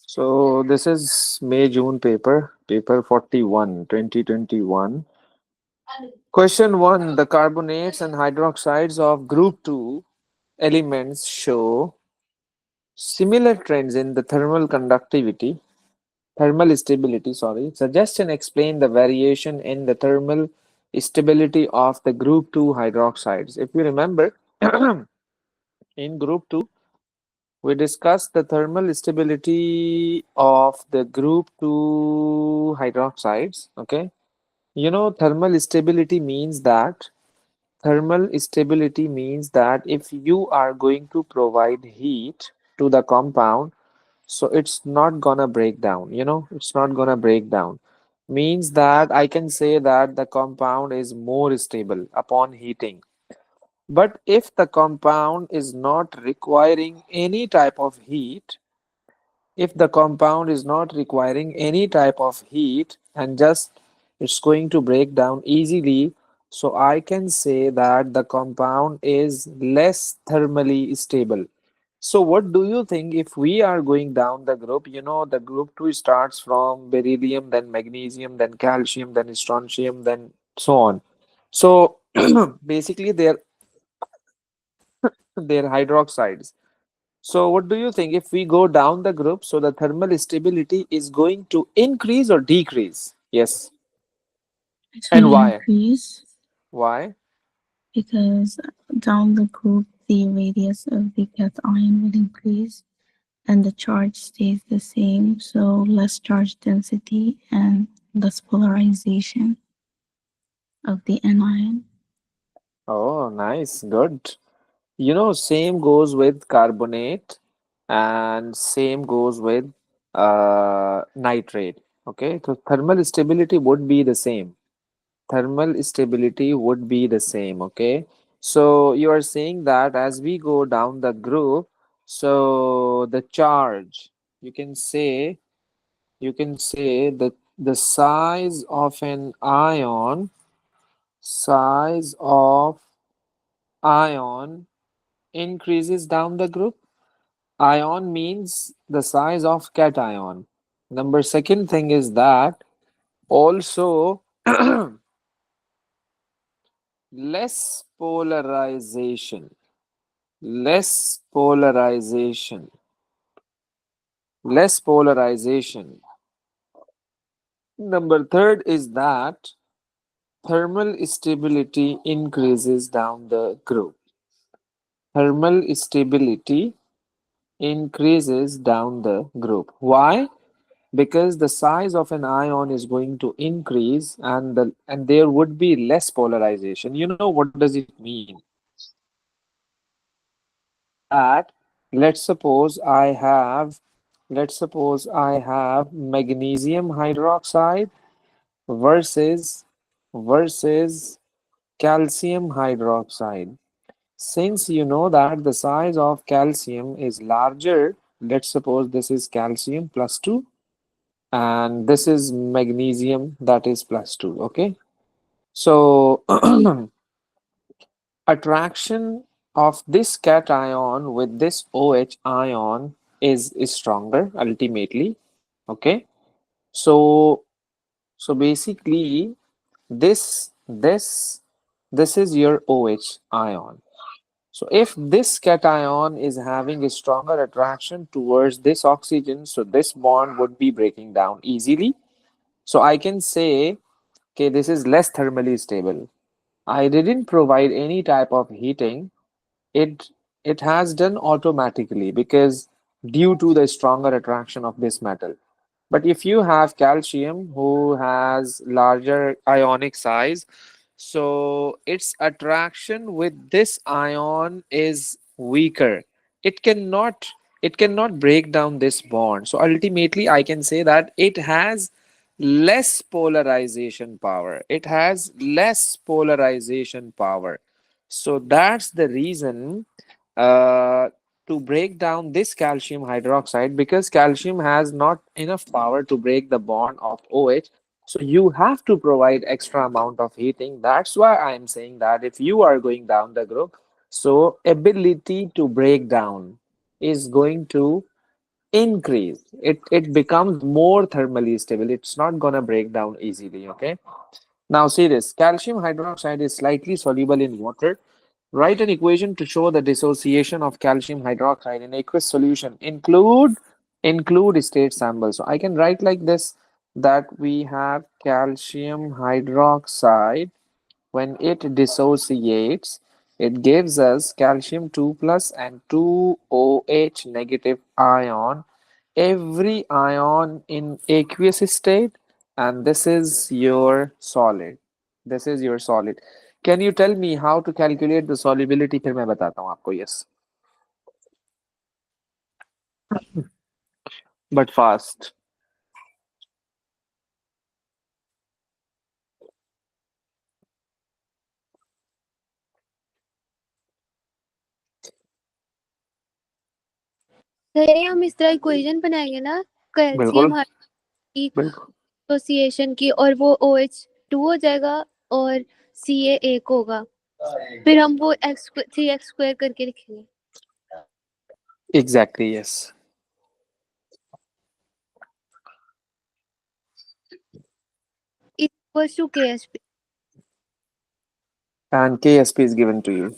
So this is May-June paper 41, 2021. Question 1. The carbonates and hydroxides of group 2 elements show similar trends in the thermal stability, suggest and explain the variation in the thermal stability of the group 2 hydroxides. If you remember, in group 2, we discussed the thermal stability of the group 2 hydroxides. Okay. Thermal stability means that if you are going to provide heat to the compound, so it's not gonna break down. It's not gonna break down. Means that I can say that the compound is more stable upon heating. But if the compound is not requiring any type of heat, if the compound is not requiring any type of heat and just it's going to break down easily, so I can say that the compound is less thermally stable. So what do you think if we are going down the group? The group 2 starts from beryllium, then magnesium, then calcium, then strontium, then so on. So basically they're hydroxides. So what do you think if we go down the group? So the thermal stability is going to increase or decrease? Yes. It And will why? increase Why? because down the group the radius of the cation will increase and the charge stays the same, so less charge density and less polarization of the anion. Oh, nice. Good. Same goes with carbonate and same goes with nitrate. Okay, so thermal stability would be the same. Thermal stability would be the same. Okay, so you are saying that as we go down the group, so the charge, you can say, that the size of ion increases down the group. Ion means the size of cation. Number second thing is that also less polarization, less polarization, less polarization. Number third is that thermal stability increases down the group. Thermal stability increases down the group. Why? Because the size of an ion is going to increase and there would be less polarization. What does it mean? It means that let's suppose I have magnesium hydroxide versus calcium hydroxide. Since you know that the size of calcium is larger, let's suppose this is calcium plus 2 and this is magnesium that is plus 2. Okay, so attraction of this cation with this OH ion is stronger ultimately. Okay, so basically this is your OH ion. So if this cation is having a stronger attraction towards this oxygen, so this bond would be breaking down easily. So I can say, okay, this is less thermally stable. I didn't provide any type of heating. It it has done automatically because due to the stronger attraction of this metal. But if you have calcium who has larger ionic size, so its attraction with this ion is weaker. It cannot it cannot break down this bond. So ultimately I can say that it has less polarization power. It has less polarization power. So that's the reason uh, to break down this calcium hydroxide, because calcium has not enough power to break the bond of OH. So you have to provide extra amount of heating. That's why I'm saying that if you are going down the group, so ability to break down is going to increase. It becomes more thermally stable. It's not gonna break down easily. Okay. Now see this. Calcium hydroxide is slightly soluble in water. Write an equation to show the dissociation of calcium hydroxide in aqueous solution. Include state samples. So I can write like this, that we have calcium hydroxide. When it dissociates, it gives us calcium 2 plus and 2OH negative ion. Every ion in aqueous state, and this is your solid. This is your solid. Can you tell me how to calculate the solubility? फिर मैं बताता हूँ आपको. Yes, but fast. Sir हम इस तरह equation बनाएंगे ना बिल्कुल कैल्शियम की बिल्कुल. एसोसिएशन की और वो OH2 हो जाएगा और Ca1 होगा फिर हम वो 3x² करके लिखेंगे Exactly, yes. Equals to KSP And KSP is given to you.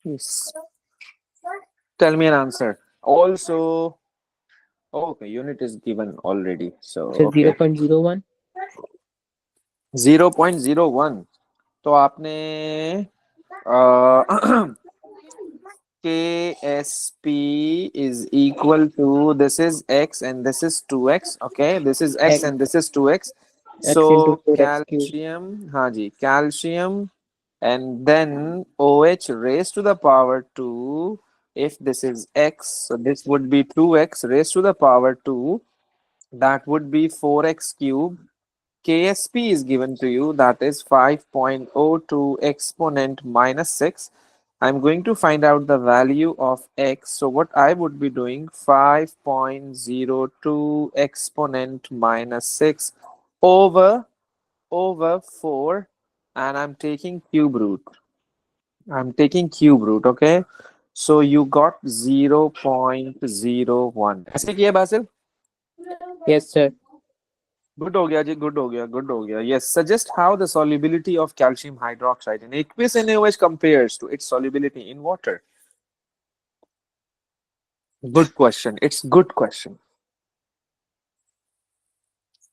Yes. Tell me an answer. Also, okay, unit is given already. So, So okay. 0.01. 0.01. तो आपने KSP is equal to, this is X and this is 2X. Okay, this is X X, and this is 2X. X into So 4x cube. calcium, हाँ जी, calcium and then OH raised to the power 2. If this is X, so this would be 2X raised to the power 2. That would be 4X cube. KSP is given to you, that is 5.02 exponent minus 6. I'm going to find out the value of x. So what I would be doing, 5.02 exponent minus 6 over 4, and I'm taking cube root. Okay? So you got 0.01. ऐसे किया Basil? Yes, sir. Good हो गया जी, good हो गया, good हो गया. Yes, suggest how the solubility of calcium hydroxide in aqueous NaOH compares to its solubility in water. Good question. It's good question.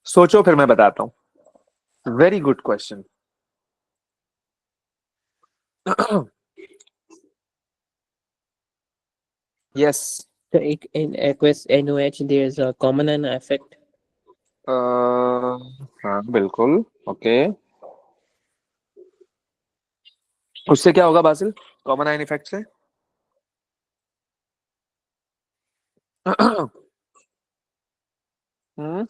सोचो फिर मैं बताता हूँ. Very good question. Yes. So in aqueous NOH, there's a common anion effect. हाँ बिल्कुल. Okay. उससे क्या होगा बासिल? कॉमन आयन इफेक्ट से? हम्म.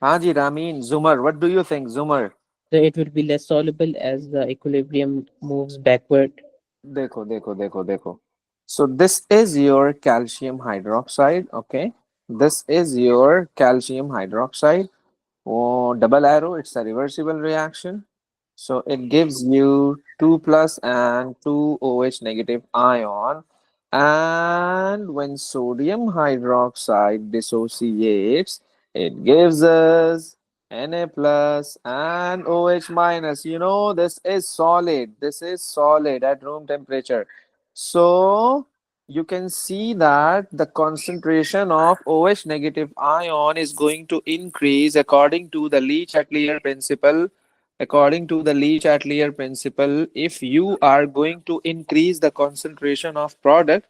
हाँ जी Ramin. जुमर, what do you think, जुमर? So it will be less soluble as the equilibrium moves backward. देखो देखो देखो देखो. So this is your calcium hydroxide. Okay, this is your calcium hydroxide. Oh, double arrow, it's a reversible reaction. So it gives you 2 plus and 2 OH negative ion. And when sodium hydroxide dissociates, it gives us Na plus and OH minus. You know, this is solid. This is solid at room temperature. So you can see that the concentration of OH negative ion is going to increase according to the Lee-Chatelier principle. According to the Lee-Chatelier principle, if you are going to increase the concentration of product,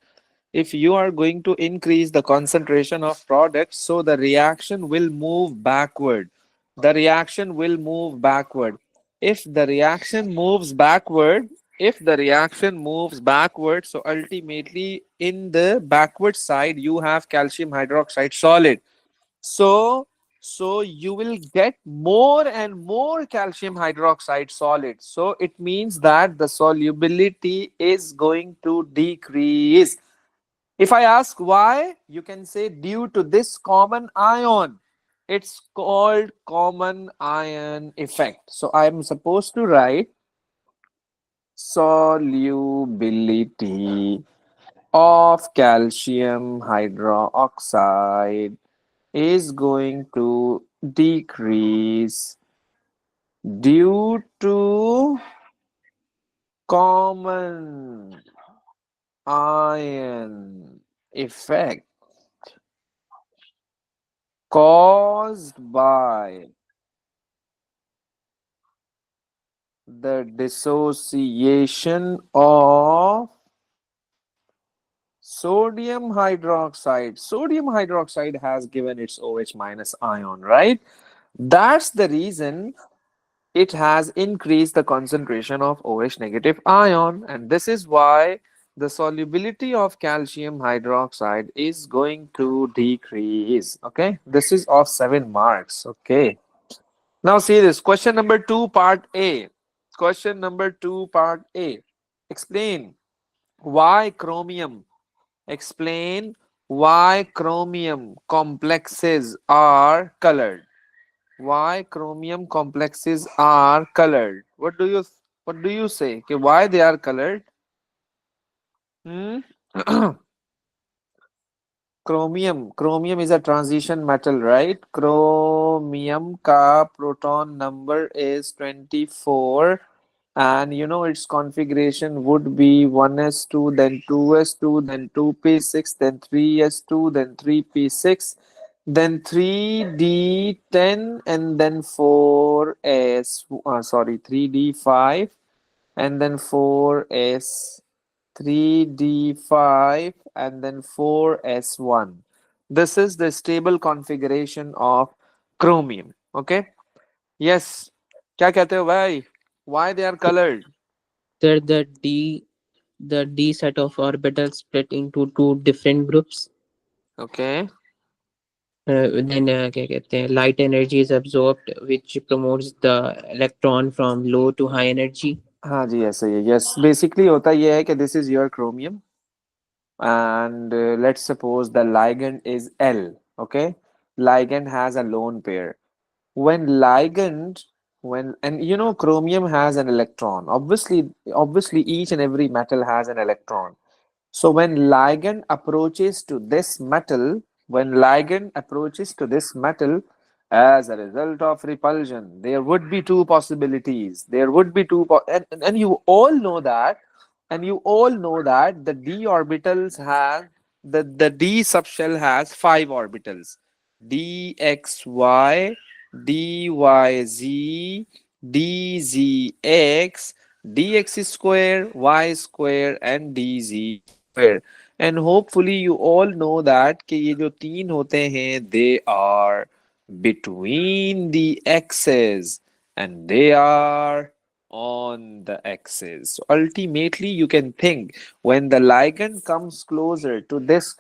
if you are going to increase the concentration of product, so the reaction will move backward. The reaction will move backward. If the reaction moves backward, if the reaction moves backward, so ultimately in the backward side you have calcium hydroxide solid. So so you will get more and more calcium hydroxide solid. So it means that the solubility is going to decrease. If I ask why, you can say due to this common ion. It's called common ion effect. So I'm supposed to write solubility of calcium hydroxide is going to decrease due to common ion effect caused by the dissociation of sodium hydroxide. Sodium hydroxide has given its OH minus ion, right? That's the reason it has increased the concentration of OH negative ion, and this is why the solubility of calcium hydroxide is going to decrease. Okay, this is of 7 marks. Okay, now see this question number 2 part A. Question number 2 part A. Explain why chromium. Explain why chromium complexes are colored. Why chromium complexes are colored. What do you say? Okay, why they are colored? Hmm? Chromium is a transition metal, right? Chromium ka proton number is 24, and you know its configuration would be 1s2, then 2s2, then 2p6, then 3s2, then 3p6, then 3d10, and then 3d5, and then 4s, 3d5, and then 4s1. This is the stable configuration of chromium. Okay, yes, क्या कहते हो भाई? Why they are colored? Sir, the d set of orbitals split into two different groups. Okay. Then क्या कहते हैं, light energy is absorbed, which promotes the electron from low to high energy. हाँ जी, ऐसा ही है. Yes, basically होता ये है कि this is your chromium, and let's suppose the ligand is L. Okay, ligand has a lone pair. When ligand, when and you know chromium has an electron. Obviously each and every metal has an electron. So when ligand approaches to this metal, when ligand approaches to this metal, as a result of repulsion, there would be two possibilities. There would be and you all know that, the d orbitals have the d subshell has 5 orbitals: dxy, dyz, dzx, dx square, y square, and dz square. And hopefully you all know that कि ये जो तीन होते हैं, they are between the x's and they are on the axis. So ultimately you can think when the ligand comes closer to this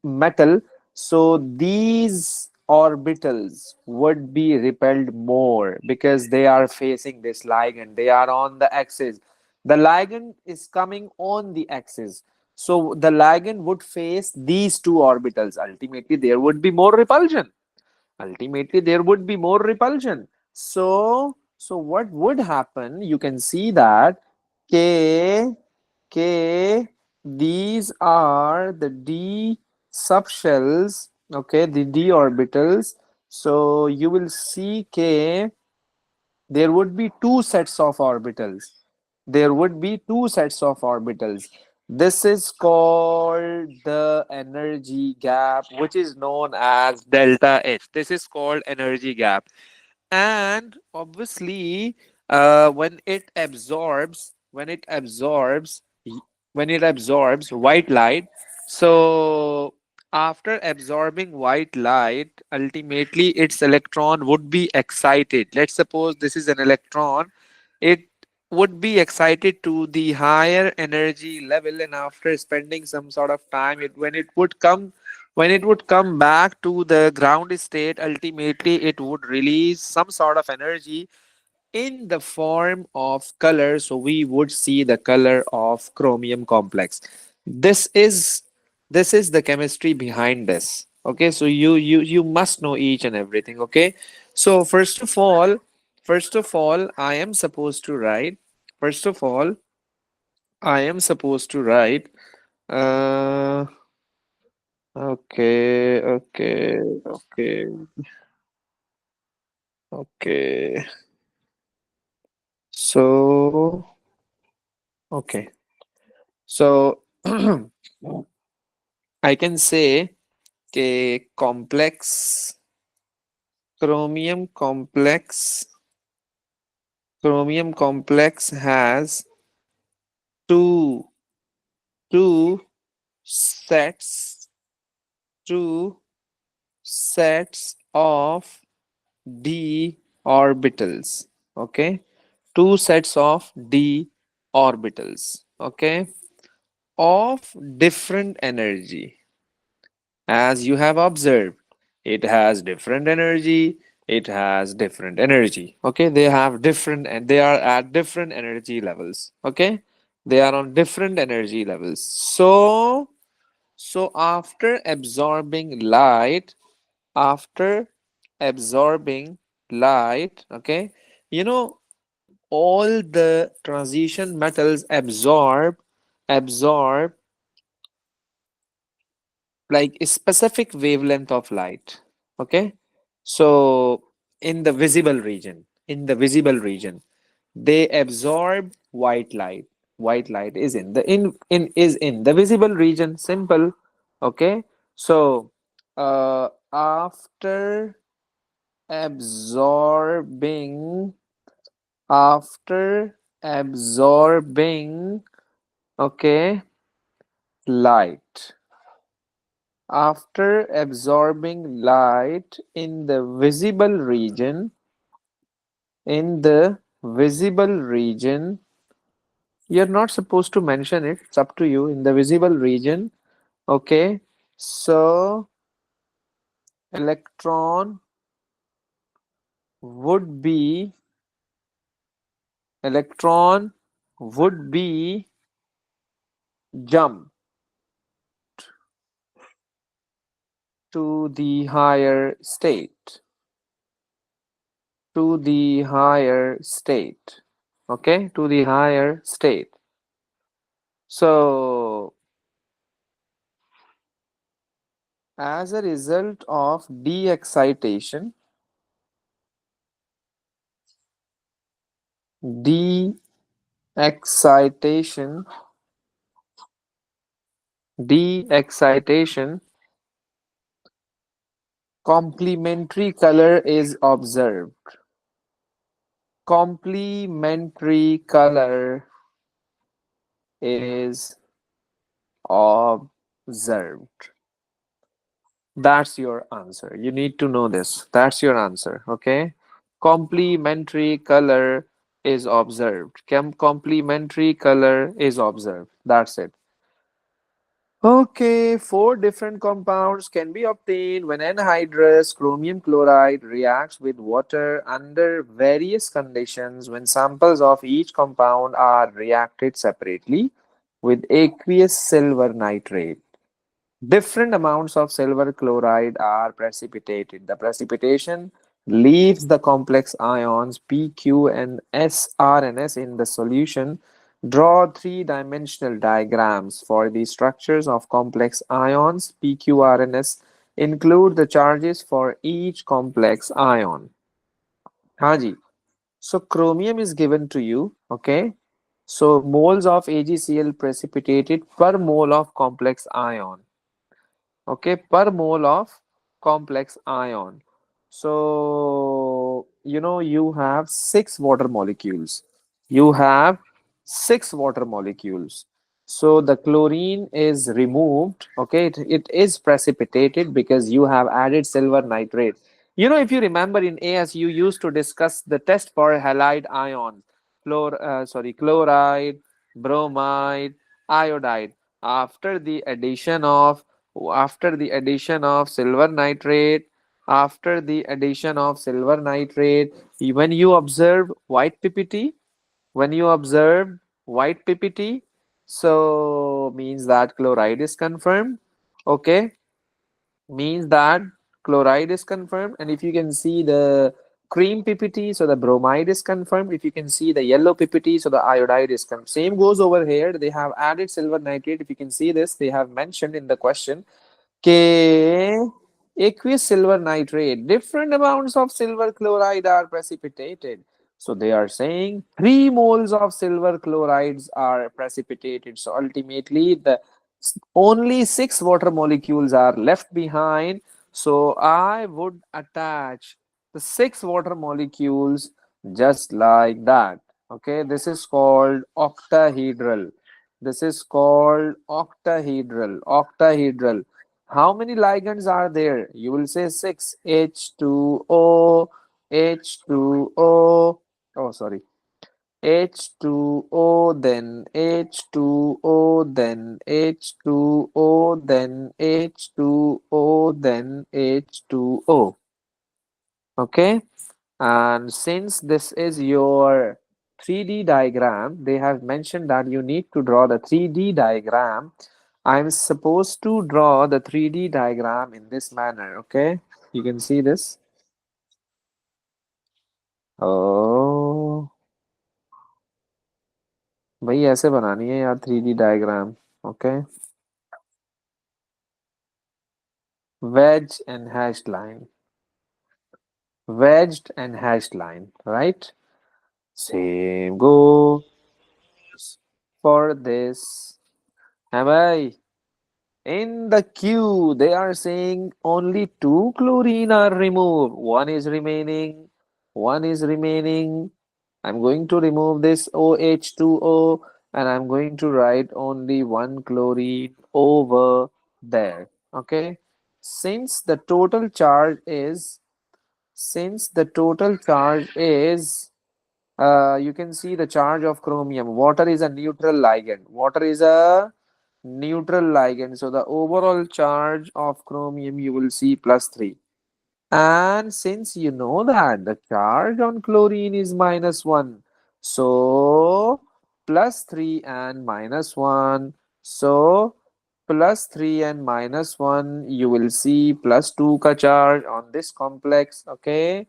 metal, so these orbitals would be repelled more because they are facing this ligand, they are on the axis. The ligand is coming on the axis, so the ligand would face these two orbitals. Ultimately there would be more repulsion. So what would happen? You can see that K K these are the d subshells, okay, the d orbitals. So you will see K, there would be two sets of orbitals. This is called the energy gap, which is known as delta H. This is called energy gap. And obviously, when it absorbs white light, so after absorbing white light, ultimately its electron would be excited. Let's suppose this is an electron. it would be excited to the higher energy level, and after spending some sort of time, when it would come back to the ground state, ultimately it would release some sort of energy in the form of color. So we would see the color of chromium complex. This is this is the chemistry behind this. Okay, so you must know each and everything. Okay, so first of all I am supposed to write first of all I am supposed to write uh okay, okay, okay, okay. So okay, so I can say a chromium complex chromium complex has two two sets two sets of d orbitals. Okay, two sets of d orbitals. Okay, of different energy. As you have observed, it has different energy, it has different energy. Okay, they have different, and they are at different energy levels. Okay, they are on different energy levels. So after absorbing light, okay, you know, all the transition metals absorb like a specific wavelength of light. Okay, so in the visible region they absorb white light. White light is in the visible region. Simple. Okay, so after absorbing after absorbing okay, light after absorbing light in the visible region, you're not supposed to mention it, it's up to you. In the visible region, okay, so electron would be electron would be jump to the higher state to the higher state okay, to the higher state. So as a result of de-excitation, de-excitation, complementary color is observed. Complementary color is observed. That's your answer. You need to know this. That's your answer. Okay. Complementary color is observed. Complementary color is observed. That's it. Okay, four different compounds can be obtained when anhydrous chromium chloride reacts with water under various conditions. When samples of each compound are reacted separately with aqueous silver nitrate, different amounts of silver chloride are precipitated. The precipitation leaves the complex ions P, Q, and S, R, and S in the solution. Draw three-dimensional diagrams for the structures of complex ions P, Q, R, and S. Include the charges for each complex ion. Haji. So chromium is given to you. Okay. So moles of AgCl precipitated per mole of complex ion. Okay, per mole of complex ion. So you have you have six water molecules. So the chlorine is removed. Okay, it is precipitated because you have added silver nitrate. If you remember, in AS you used to discuss the test for halide ions. chloride, bromide, iodide. After the addition of after the addition of silver nitrate, after the addition of silver nitrate, when you observe white ppt, when you observe white ppt, so means that chloride is confirmed. Okay, means that chloride is confirmed. And if you can see the cream ppt, so the bromide is confirmed. If you can see the yellow ppt, so the iodide is confirmed. Same goes over here, they have added silver nitrate. If you can see this, they have mentioned in the question K aqueous silver nitrate, different amounts of silver chloride are precipitated. So they are saying 3 moles of silver chlorides are precipitated. So ultimately, only 6 water molecules are left behind. So I would attach the 6 water molecules just like that. Okay, this is called octahedral. This is called octahedral. Octahedral. How many ligands are there? You will say 6. H2O, H2O. Oh, sorry. H2O, then H2O, then H2O, then H2O, then H2O. Okay. And since this is your 3D diagram, they have mentioned that you need to draw the 3D diagram. I'm supposed to draw the 3D diagram in this manner. Okay. You can see this. Oh, भाई ऐसे बनानी है यार 3D diagram. Okay. Wedge and hashed line. Wedged and hashed line. Right. Same goes for this. Am I? In the queue, they are saying only 2 chlorine are removed. One is remaining. One is remaining. I'm going to remove this OH2O and I'm going to write only 1 chlorine over there. Okay. Since the total charge is, since the total charge is you can see the charge of chromium. Water is a neutral ligand. Water is a neutral ligand. So the overall charge of chromium you will see plus 3. And since you know that the charge on chlorine is minus 1, so plus 3 and minus 1. So plus 3 and minus 1, you will see plus 2 ka charge on this complex. Okay.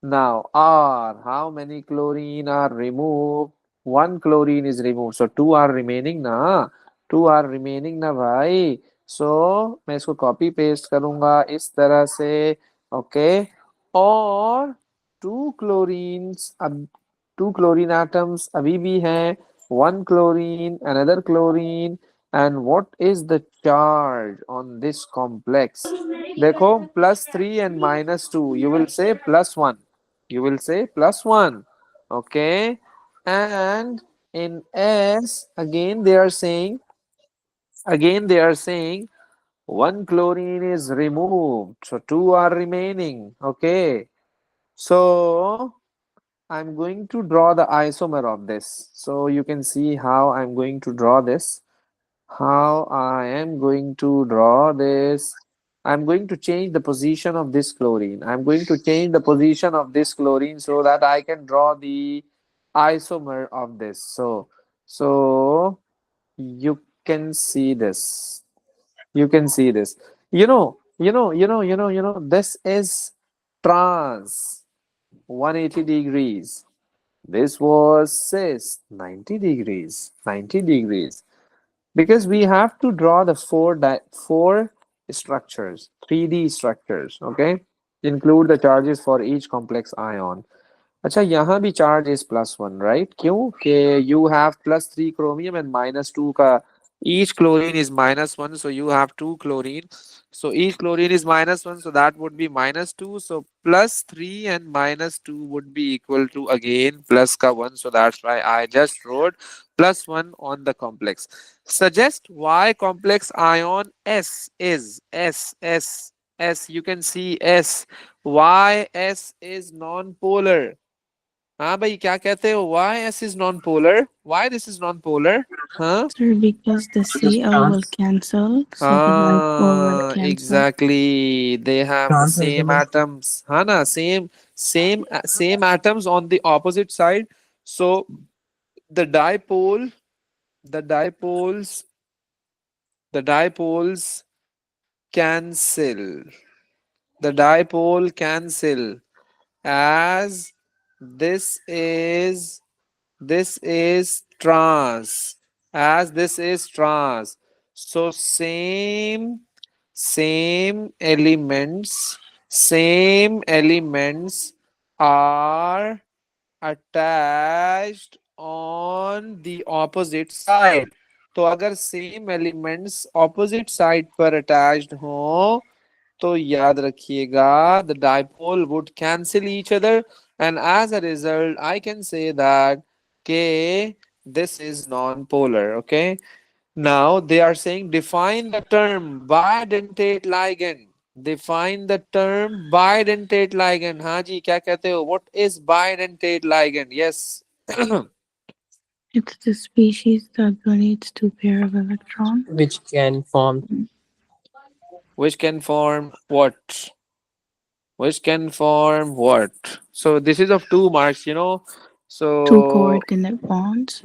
Now, R, how many chlorine are removed? One chlorine is removed. So, two are remaining na. Two are remaining na भाई. So, मैं इसको copy paste करूँगा इस तरह से. Okay. और two chlorines, अब two chlorine atoms अभी भी हैं. One chlorine, another chlorine. And what is the charge on this complex? देखो plus 3 and minus 2. You will say plus 1. You will say plus 1. Okay. And in S, again they are saying, one chlorine is removed. So, two are remaining. Okay. So, I'm going to draw the isomer of this. So, you can see how I'm going to draw this. How I am going to draw this. I'm going to change the position of this chlorine. I'm going to change the position of this chlorine so that I can draw the isomer of this. So you can see this. You can see this. This is trans 180 degrees. This was cis 90 degrees. 90 degrees. Because we have to draw the four structures, 3D structures. Okay, include the charges for each complex ion. अच्छा यहाँ भी charge is +1, right? क्यों कि you have +3 chromium and -2 का, each chlorine is -1, so you have 2 chlorine, so each chlorine is -1, so that would be -2, so +3 and -2 would be equal to again plus ka 1, so that's why I just wrote +1 on the complex. Suggest why complex ion S is S. You can see S. Why S is non-polar? हाँ भाई, क्या कहते हो? Why S is non-polar? Why this is non-polar? हाँ Sir, because the Because Cl will trans cancel, so the dipole would ah, cancel. exactly. They have the trans same element. atoms. हाँ ना, same atoms on the opposite side. So the dipole, the dipoles, the dipoles cancel. The dipole cancel as this is this is trans, as this is trans. So same elements are attached on the opposite side. तो अगर same elements opposite side पर attached हों तो याद रखिएगा the dipole would cancel each other, and as a result I can say that K, this is non-polar. Okay, now they are saying define the term bidentate ligand. Define the term bidentate ligand. हाँ जी, क्या कहते हो? What is bidentate ligand? Yes. It's the species that donates two pair of electrons. Which can form Which can form what? Which can form what? So this is of 2 marks. Two So coordinate bonds.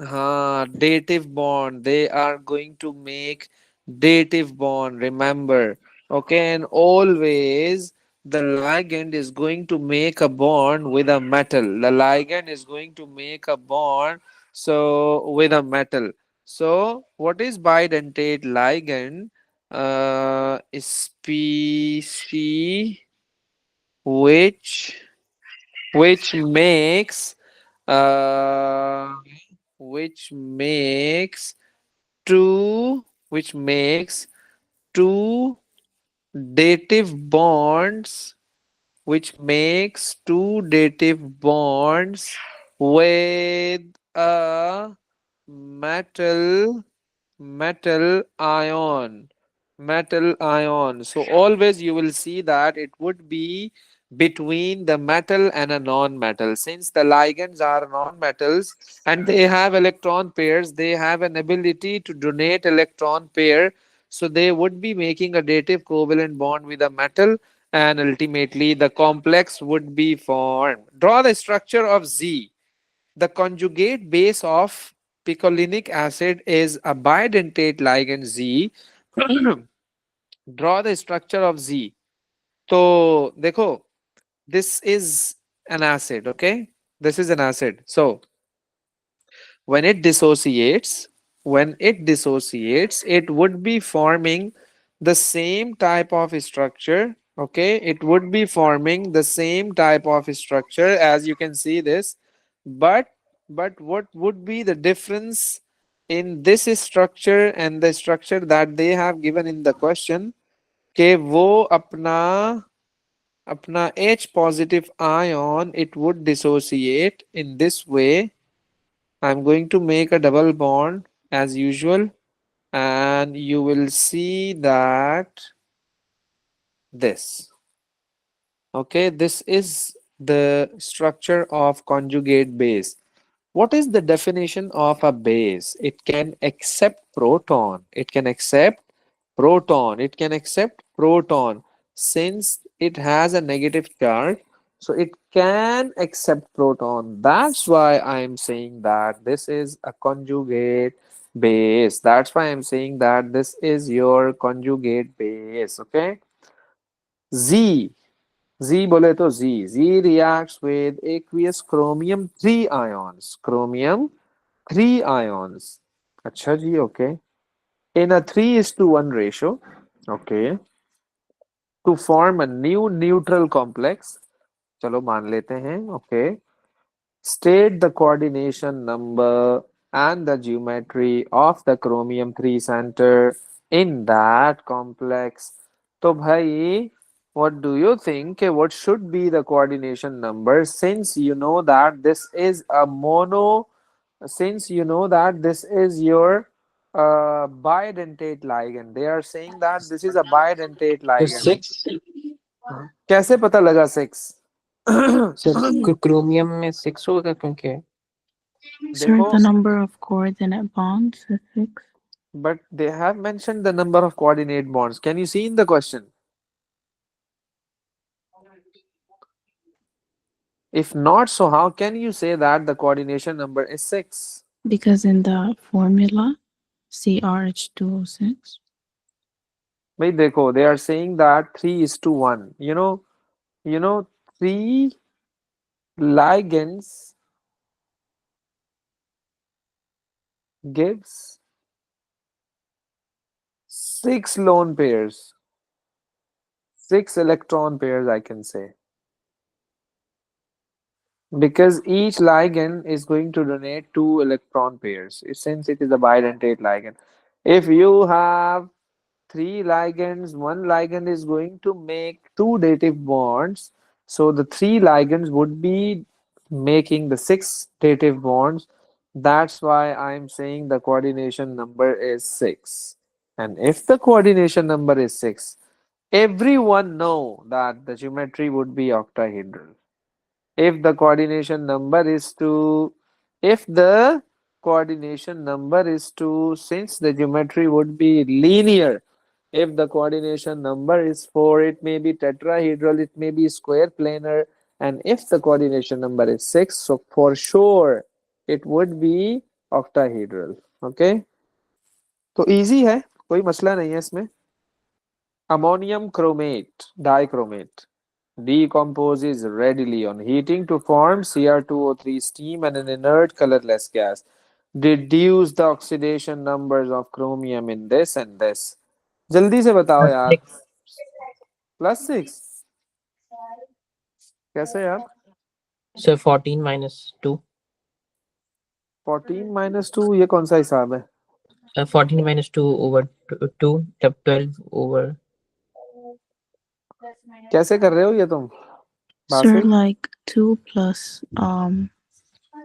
dative bond. They are going to make dative bond. Remember, okay, and always the ligand is going to make a bond with a metal. The ligand is going to make a bond so with a metal. So what is bidentate ligand? Species which which makes uh which makes two dative bonds, which makes two dative bonds with a metal metal ion. So always you will see that it would be between the metal and a non-metal. Since the ligands are non-metals and they have electron pairs, they have an ability to donate electron pair, so they would be making a dative covalent bond with a metal, and ultimately the complex would be formed. Draw the structure of Z. The conjugate base of picolinic acid is a bidentate ligand Z. Draw the structure of Z. So, देखो, this is an acid, okay? This is an acid. So, when it dissociates, it would be forming the same type of structure. Okay, it would be forming the same type of structure as you can see this, but what would be the difference in this structure and the structure that they have given in the question? कि वो अपना अपना H positive ion, it would dissociate in this way. I'm going to make a double bond as usual, and you will see that this. Okay, this is the structure of conjugate base. What is the definition of a base? It can accept proton. It can accept proton. It can accept proton. Since it has a negative charge, so it can accept proton. That's why I'm saying that this is a conjugate base. That's why I'm saying that this is your conjugate base. Okay. Z. Z बोले तो Z. Z reacts with aqueous chromium 3 ions. Chromium 3 ions. अच्छा जी, okay. In a 3:1 ratio, okay, to form a new neutral complex. चलो मान लेते हैं, okay. State the coordination number and the geometry of the chromium 3 center in that complex. तो भाई, what do you think? What should be the coordination number, since you know that this is a mono, since you know that this is your bidentate ligand? They are saying that this is a bidentate the ligand. six कैसे पता लगा 6? Sir chromium में 6 होगा क्योंकि Sir, देखो, the number of coordinate bonds is 6. but they have mentioned the number of coordinate bonds. Can you see in the question? If not, so how can you say that the coordination number is 6? Because in the formula, CrH2O6. Wait, देखो, they are saying that 3 is to 1. Three ligands gives 6 lone pairs, 6 electron pairs, I can say. Because each ligand is going to donate 2 electron pairs, since it is a bidentate ligand. If you have 3 ligands, one ligand is going to make 2 dative bonds. So the 3 ligands would be making the 6 dative bonds. That's why I'm saying the coordination number is 6. And if the coordination number is 6, everyone know that the geometry would be octahedral. If the coordination number is 2, if the coordination number is 2, since the geometry would be linear. If the coordination number is 4, it may be tetrahedral, it may be square planar. And if the coordination number is 6, so for sure it would be octahedral. Okay, तो easy है, कोई मसला नहीं है इसमें. Ammonium chromate, dichromate, decomposes readily on heating to form Cr2O3 steam and an inert colorless gas. Deduce the oxidation numbers of chromium in this and this. जल्दी से बताओ यार. 6 +6 कैसे यार? सर 14 minus 2 14 - 2 ये कौन सा हिसाब है? 14 minus 2 over 2 तब 12 over कैसे कर रहे हो ये तुम Sir, Basil? like 2 plus,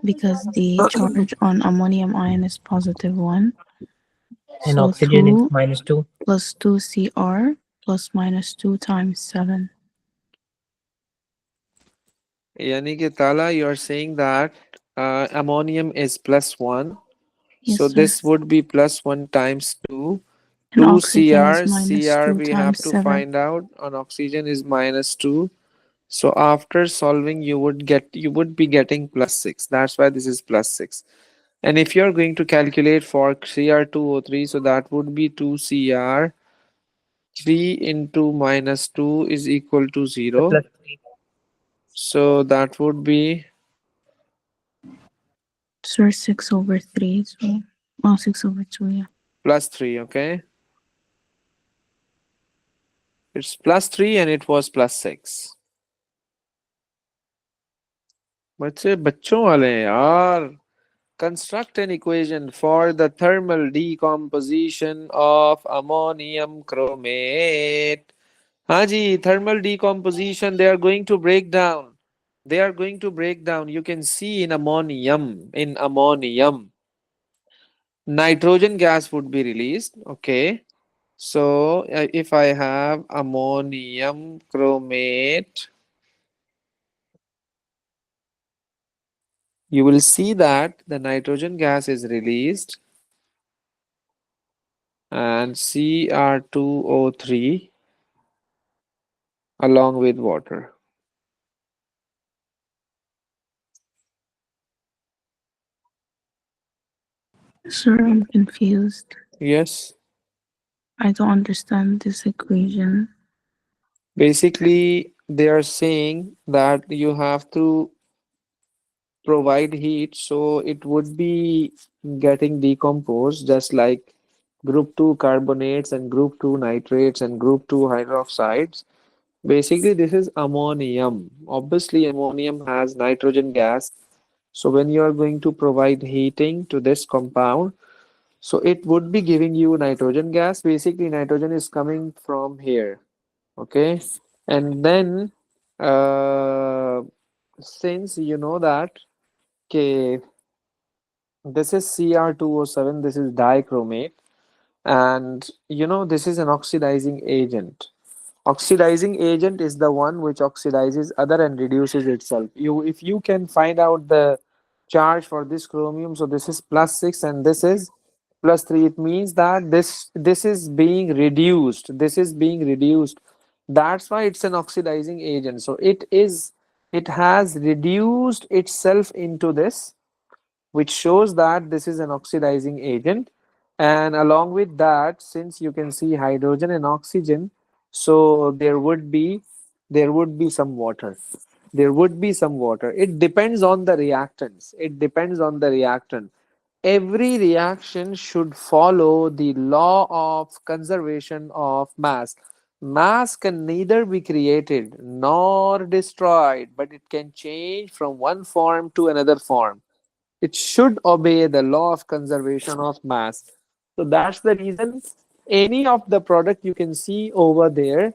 because the charge on ammonium ion is +1. and So oxygen is 2 -2. plus 2 Cr plus minus 2 times 7. यानी कि ताला, you are saying that ammonium is +1. Yes, So sir. this would be +1 times 2. And 2 oxygen is Cr, minus Cr 2 we have times to 7. find out. On oxygen is -2. So after solving, you would be getting +6. That's why this is +6. And if you're going to calculate for Cr2O3, so that would be 2 Cr. 3 into -2 is equal to 0. Plus 3. So that would be Sir, 6 over 3. So, 6 over 2, yeah. +3, okay? It's +3 and it was +6. बच्चे बच्चों वाले हैं यार. Construct an equation for the thermal decomposition of ammonium chromate. हाँ जी, thermal decomposition, they are going to break down. They are going to break down. You can see in ammonium, nitrogen gas would be released. Okay. So if I have ammonium chromate, you will see that the nitrogen gas is released and Cr2O3 along with water. Sir, I'm confused. Yes. I don't understand this equation. Basically, they are saying that you have to provide heat, so it would be getting decomposed just like group 2 carbonates and group 2 nitrates and group 2 hydroxides. Basically, this is ammonium. Obviously, ammonium has nitrogen gas. So when you are going to provide heating to this compound, so it would be giving you nitrogen gas. Basically, nitrogen is coming from here. Okay. And then since you know that, okay, this is Cr2O7, this is dichromate, and this is an oxidizing agent. Oxidizing agent is the one which oxidizes other and reduces itself. If you can find out the charge for this chromium, so this is +6 and this is +3. It means that this is being reduced. This is being reduced. That's why it's an oxidizing agent. So it has reduced itself into this, which shows that this is an oxidizing agent. And along with that, since you can see hydrogen and oxygen, so there would be some water. There would be some water. It depends on the reactants. It depends on the reactant. Every reaction should follow the law of conservation of mass. Mass can neither be created nor destroyed, but it can change from one form to another form. It should obey the law of conservation of mass. So that's the reason any of the product you can see over there,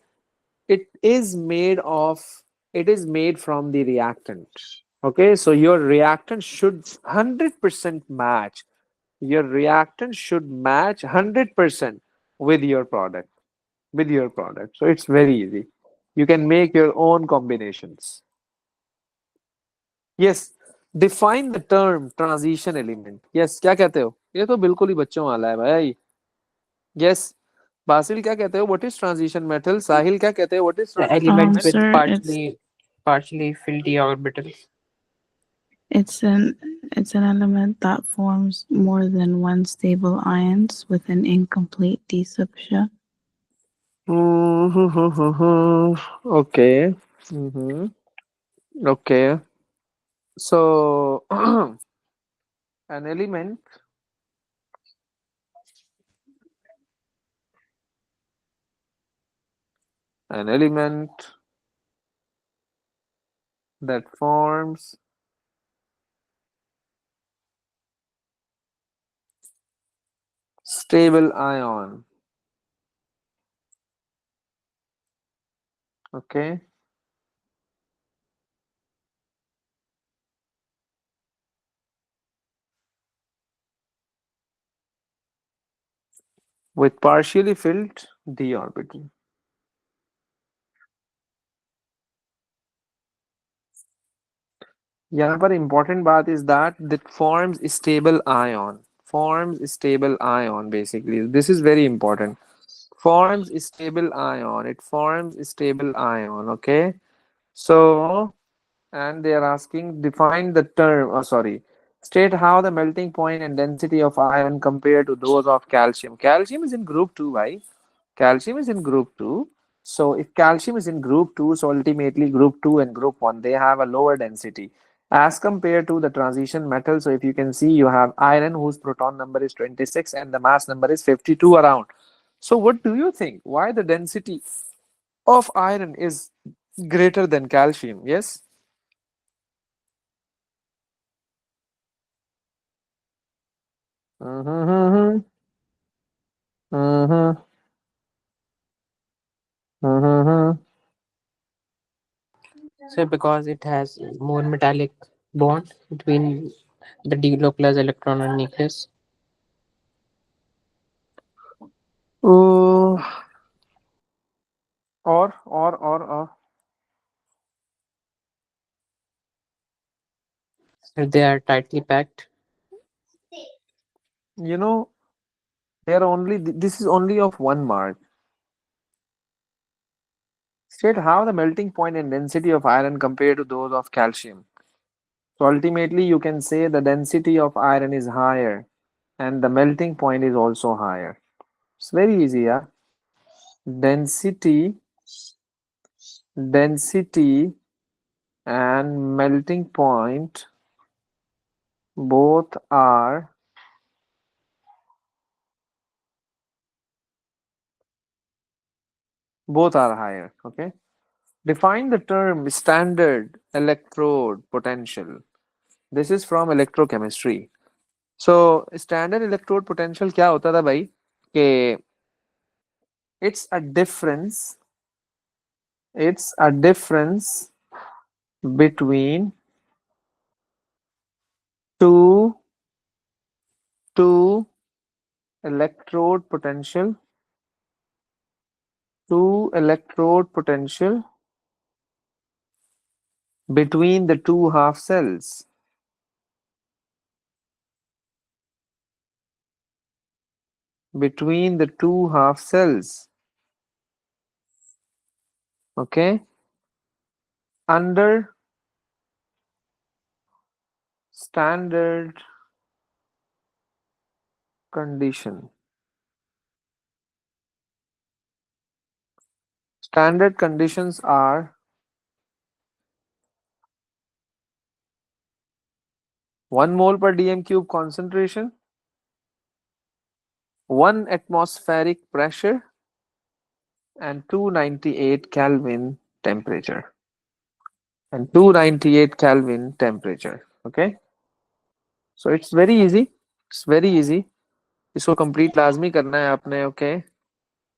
it is made of, it is made from the reactant. Okay, so your reactant should 100% match. Your reactant should match 100% with your product. With your product. So it's very easy. You can make your own combinations. Yes, define the term transition element. Yes, क्या कहते हो? ये तो बिल्कुल ही बच्चों वाला है भाई। यस, बासिल क्या कहते हो? What is transition metal? Sahil क्या कहते हैं? What is The transition elements element? with Sir, partially filled d orbitals. it's an it's an element that forms more than one stable ions with an incomplete d subshell. Okay, okay, so an element, an element that forms stable ion, okay, with partially filled d orbital. यहाँ पर important बात is that forms stable ion. Forms stable ion basically. This is very important. Forms stable ion. It forms stable ion. Okay. So, and they are asking define the term. Oh, sorry. State how the melting point and density of iron compare to those of calcium. Calcium is in group 2, right? Calcium is in group 2. So if calcium is in group 2, so ultimately group 2 and group 1, they have a lower density as compared to the transition metal. So if you can see, you have iron whose proton number is 26 and the mass number is 52 around. So what do you think? Why the density of iron is greater than calcium? Yes? Mm-hmm. Mm-hmm. Mm-hmm. So because it has more metallic bond between the d plus electron and nucleus. Oh, or. If they are tightly packed. You know, they are only, this is only of one mark. State how the melting point and density of iron compare to those of calcium. So ultimately, you can say the density of iron is higher and the melting point is also higher. It's very easy, yeah. Density, density and melting point both are higher. Okay. Define the term standard electrode potential. This is from electrochemistry. So standard electrode potential क्या होता था भाई कि it's a difference, it's a difference between two two electrode potential, two to electrode potential between the two half cells. Between the two half cells. Okay. Under standard condition. Standard conditions are 1 mole per dm cube concentration, 1 atmospheric pressure, and 298 Kelvin temperature. And 298 Kelvin temperature. Okay. So it's very easy. It's very easy. इसको complete लाजमी करना है आपने. Okay.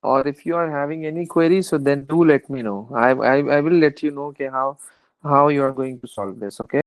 Or if you are having any queries, so then do let me know. I will let you know okay, how you are going to solve this. Okay.